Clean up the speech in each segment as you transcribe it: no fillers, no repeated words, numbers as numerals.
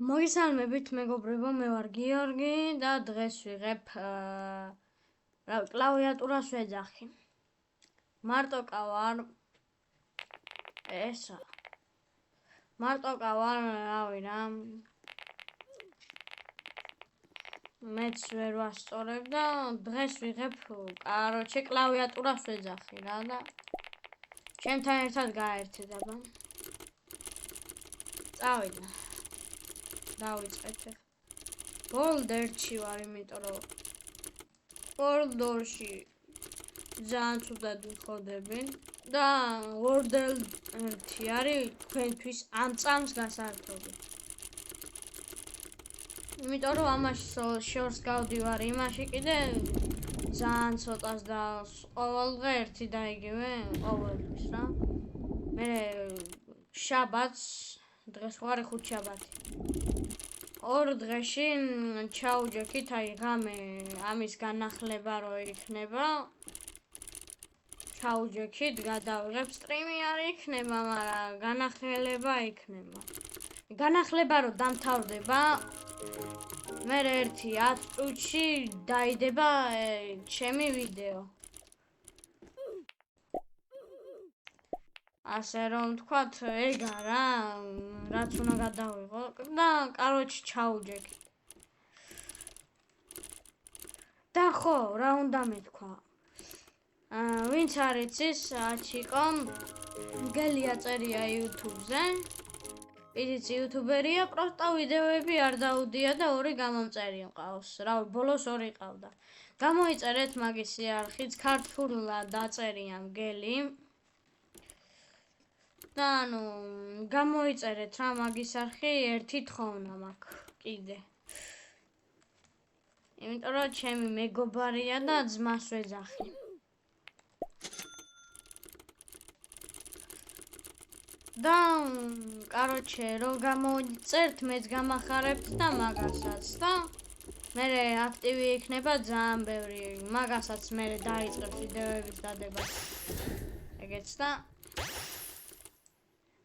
მოგესალმებით მეგობრებო, მე ვარ გიორგი და დღეს ვიღებ კლავიატურას ვეძახი. მარტოკა ვარ ესა. მარტოკა ვარ, რავი რა. მეც ვერ ვასწორებ და დღეს ვიღებ, კლავიატურას ვეძახი რა და ჩემთან ერთად გაერთეთ აბა. წავიდა. დავიწყეთ ახლა. World 1-ში ვარ, იმიტომ რომ World 2-ში ძალიან ცუდად ვიხოდები და World 1 არის თქვენთვის ამ წამს გასართობი. იმიტომ რომ ამაში შორს გავდივარ იმაში კიდე ძალიან ცოტას და ყოველდღე ერთი და იგივე ყოველთვის რა. მე შაბათს დღეს ვარ ხუთშაბათი. ორ დღეში ჩაუჯექით, აი ღამე ამის განახლება რო იქნება. ჩაუჯექით, გადავიღებ სტრიმი არ იქნება, მაგრამ განახლება იქნება. განახლება რო დამთავრდება, მე 1-10 წუთში დაიდება ჩემი ვიდეო. ასე რომ თქვათ, ეგა რა, რაც უნდა გადავიღო და ჩაუჯექით. და ხო, რა უნდა მეთქვა? ვინც არ იცის, აჩიკო, გელია წერია YouTube-ზე. ისიც იუთუბერია, პროსტა ვიდეოები არ დაუდია და 2 გამომწერი მყავს. რავი, ბოლოს 2 ყავდა. გამოიწერეთ მაგის არხიც, ქართულად დაწერია მგელი. და გამოიწერეთ რა მაგის არხი, ერთი თხოვნა მაქვს კიდე. იმიტომ რომ ჩემი მეგობარია და ძმას ვეძახი. და რომ გამოიწერთ, მეც გამახარებთ და მაგასაც და მე აქტივი იქნება ძალიან ბევრი. მაგასაც მე დაიწყებ ვიდეოების დადება. ეგეც და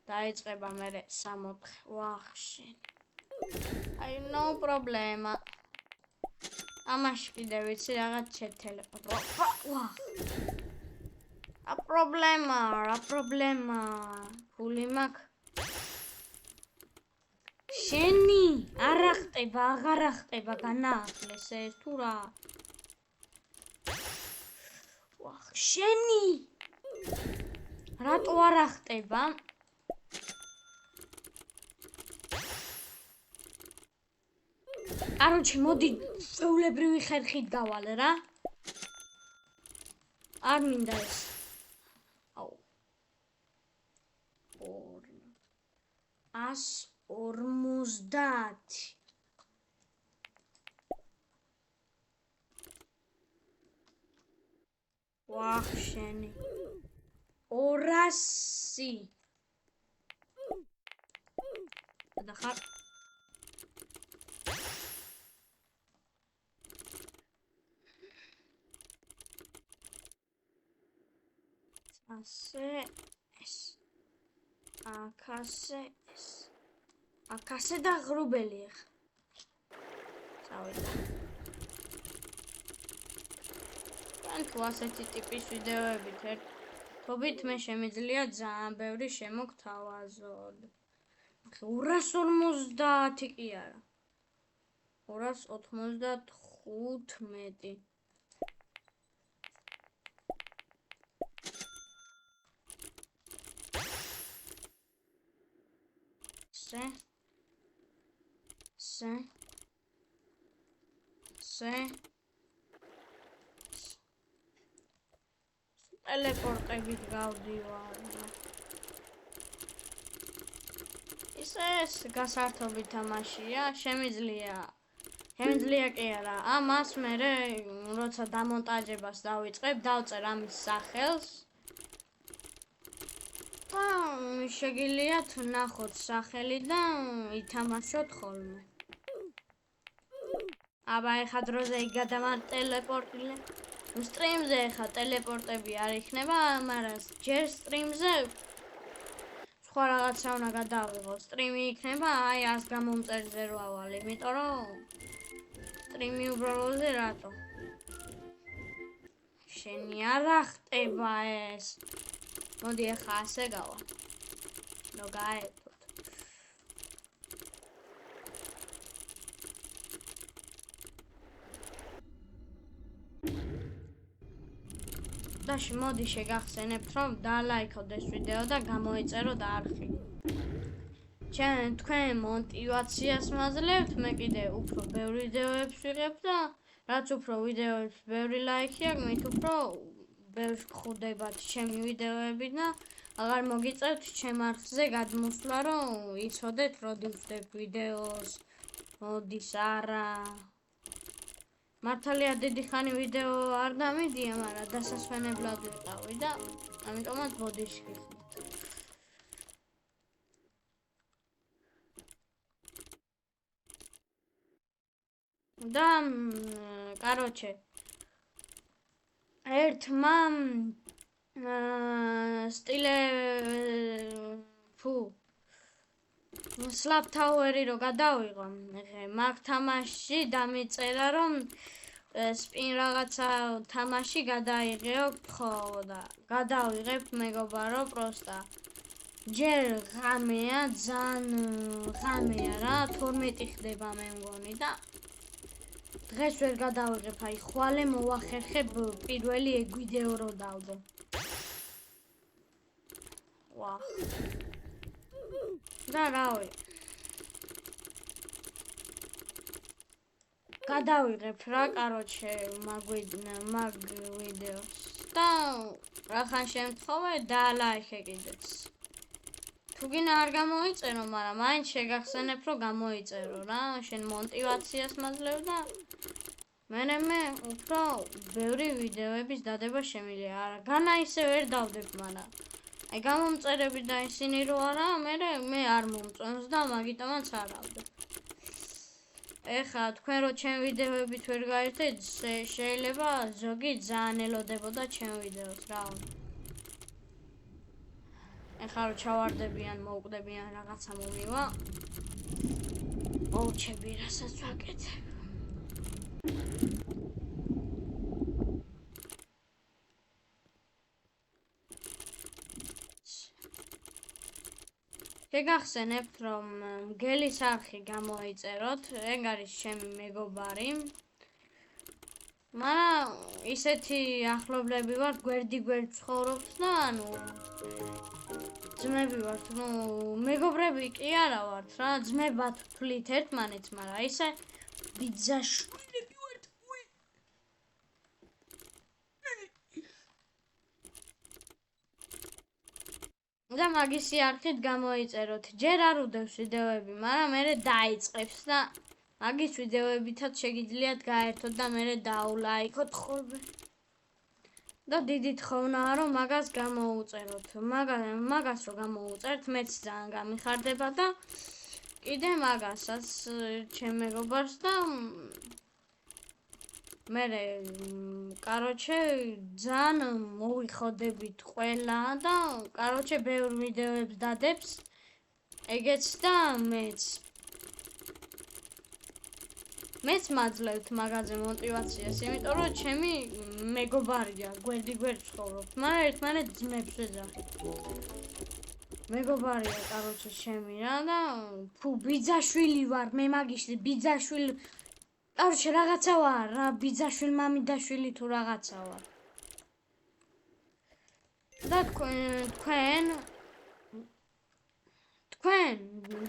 დაიწყება მე 64. ვახში. აი, no problema. ამაში კიდე ვიცი რაღაც შეთელეპო. ვახ. A problema. ფული მაქვს. შენი აღარ ახტება განაახლეს ეს თუ რა. ვახ, შენი რატო არ ახტება? მოდი ჩვეულებრივი ხერხით გავალ რა. არ მინდა ეს. აუ. 150. ვახ, შენი 200. და ხარ ასე ეს. აკასე და ღრუბელი ახლა. წავიდა. თუ ასეთი ტიპის ვიდეოებით ერთობით მე შემიძლია ძალიან ბევრი შემოგთავაზოთ. 250 კი არა. 295. ტელეპორტებით გავდივარ. ეს გასართობი თამაშია, შემიძლია კი არა. ამას მე როცა დამონტაჟებას დავიწყებ, დავწერ ამის სახელს. და შეგიძლიათ ნახოთ სახელი და ითამაშოთ ხოლმე. აბა ეხა დროზე იგადამარ ტელეპორტილე. სტრიმზე ეხა ტელეპორტები არ იქნება, მაგრამ ჯერ სტრიმზე სხვა რაღაცა უნდა გადავიღო, სტრიმი იქნება, აი ას გამომწერზე რო ავალ, იმიტომ რომ სტრიმი უბრალოდ რატო? შენი არა ხტება ეს. მოდი ახლა ასე გავა. ნო გაერთოთ. დაში მოდი შეგახსენებთ რომ დალაიქოთ ეს ვიდეო და გამოიწეროთ არხი. თქვენ мотивაციას მაძლევთ, მე კიდე უფრო ბევრი ვიდეოებს ვიღებ და რაც უფრო ვიდეოებს ბევრი ლაიქი აქვს, მით უფრო ბევრს გხვდებათ ჩემი ვიდეოები და აღარ მოგიწევთ ჩემ არხზე გადმოსვლა, რომ იცოდეთ როდი ვხდებ ვიდეოს, მოდის არა. მართალია დიდი ხანი ვიდეო არ დამიდია, მაგრამ დასასვენებლად ვიყავი და ამიტომაც ბოდიში გიხდით. და короче ერთმა სტილე Slap Tower-ი რო გადავიღო, მაგ თამაშში დამიწერა რომ სპინ რაღაცა თამაში გადაიღეო, ხო და გადავიღებ მეგობარო პროსტა. ჯერ ღამეა, ძალიან ღამეა რა, 12 ხდება მე მგონი და დღეს ვერ გადავიღებ, აი ხვალე მოვახერხებ პირველი ეგ ვიდეო რო დავდო. ვაჰ. და რავი. გადავიღებ რა, короче, მაგ ვიდეოს. და რახან შემთხვევა დალაიქე კიდეც. თუ გინდა არ გამოიწერო, მაგრამ მაინც შეგახსენებ რომ გამოიწერო რა, შენ мотивაციას მაძლევ და მე უფრო ბევრი ვიდეოების დადება შემიძლია. არა, განა ისე ვერ დავდებ, მაგრამ აი გამომწერები და ისინი რო არა, მე არ მომწონს და მაგიტომაც არ ავდებ. ეხლა თქვენ რო ჩემ ვიდეოებით ვერ გაერთეთ, შეიძლება ზოგი ძალიან ელოდებოდა ჩემ ვიდეოს რა. ეხლა რო ჩავარდებიან, მოუკვდებიან რაღაცა მომივა. ოუჩები რასაც ვაკეთებ. შეგახსენებთ რომ მგელის არხი გამოიწეროთ, ეგ არის ჩემი მეგობარი. მაგრამ ისეთი ახლობლები ვართ, გვერდ ცხოვრობთ და ანუ ძმები ვართ, ну მეგობრები კი არა ვართ რა, ძმებად ვთვლით ერთმანეთს, მაგრამ ისე ბიძაშვილები ვართ. და მაგისი არხით გამოიწეროთ. ჯერ არ უდევს ვიდეოები, მაგრამ მე დაიწყებს და მაგის ვიდეოებითაც შეგიძლიათ გაერთოთ და მე დაულაიქოთ ხოლმე. და დიდი თხოვნაა რომ მაგას გამოუწეროთ. მაგას რო გამოუწერთ, მეც ძალიან გამიხარდება და კიდე მაგასაც ჩემ მეგობარს და მე короче ძალიან მოვიხოდებით ყველა და короче ბევრ ვიდეოებს დადებს. ეგეც და მეც მაძლევთ მაგაზე мотивაციას, იმიტომ რომ ჩემი მეგობარია, გვერდ ცხოვრობთ, მაგრამ ერთმანეთს ძმებს ვეძახით. მეგობარია, короче ჩემი რა და ბიძაშვილი ვარ, მე მაგისი ბიძაშვილი. короче რაღაცა ვარ რა, ბიძაშვილი, მამიდაშვილი თუ რაღაცა ვარ. და თქვენ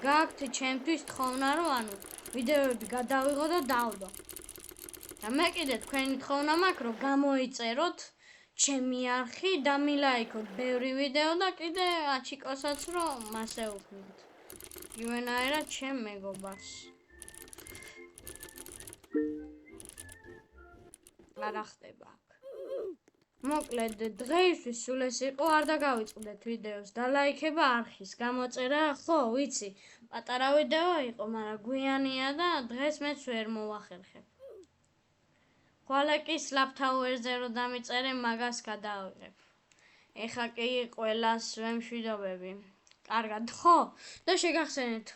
გაქვთ ჩემთვის თხოვნა რომ ანუ ვიდეოები გადავიღო და დავდო. და მე კიდე თქვენი თხოვნა მაქვს რომ გამოიწეროთ ჩემი არხი და მილაიქოთ ბევრი ვიდეო და კიდე აჩიკოსაც რომ მასე უქმნით. ივენაერად ჩემ მეგობარს. არა ხდება. მოკლედ დღეისთვის სულ ეს იყო, არ დაგავიწყდეთ ვიდეოს დალაიქება არხის გამოწერა, ხო, ვიცი, პატარა ვიდეო იყო, მაგრამ გვიანია და დღეს მეც ვერ მოვახერხებ. ხვალე კი Slap Tower-ზე რო დამიწერე, მაგას გადავიღებ. ეხლა კი ყველას ვემშვიდობები. კარგად, ხო? და შეგახსენეთ,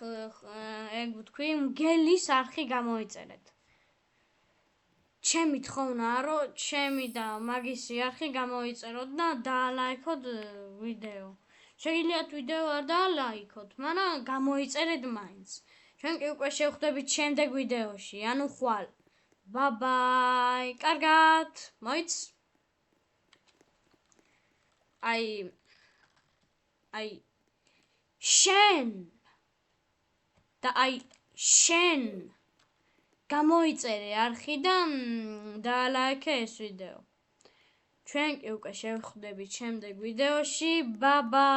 ეგ ვთქვი, მგელის არხი გამოიწერეთ. ჩემი თხოვნაა, რომ ჩემი და მაგისი არხი გამოიწეროთ და დაალაიქოთ ვიდეო. შეგიძლიათ ვიდეო არ დაალაიქოთ, მაგრამ გამოიწერეთ მაინც. ჩვენ კი უკვე შევხვდებით შემდეგ ვიდეოში, ანუ ხვალ. ბაი, კარგად, მოიც? აი შენ გამოიწერე არხი და დაალაიქე ეს ვიდეო. ჩვენ კი უკვე შევხვდებით შემდეგ ვიდეოში. ბაი.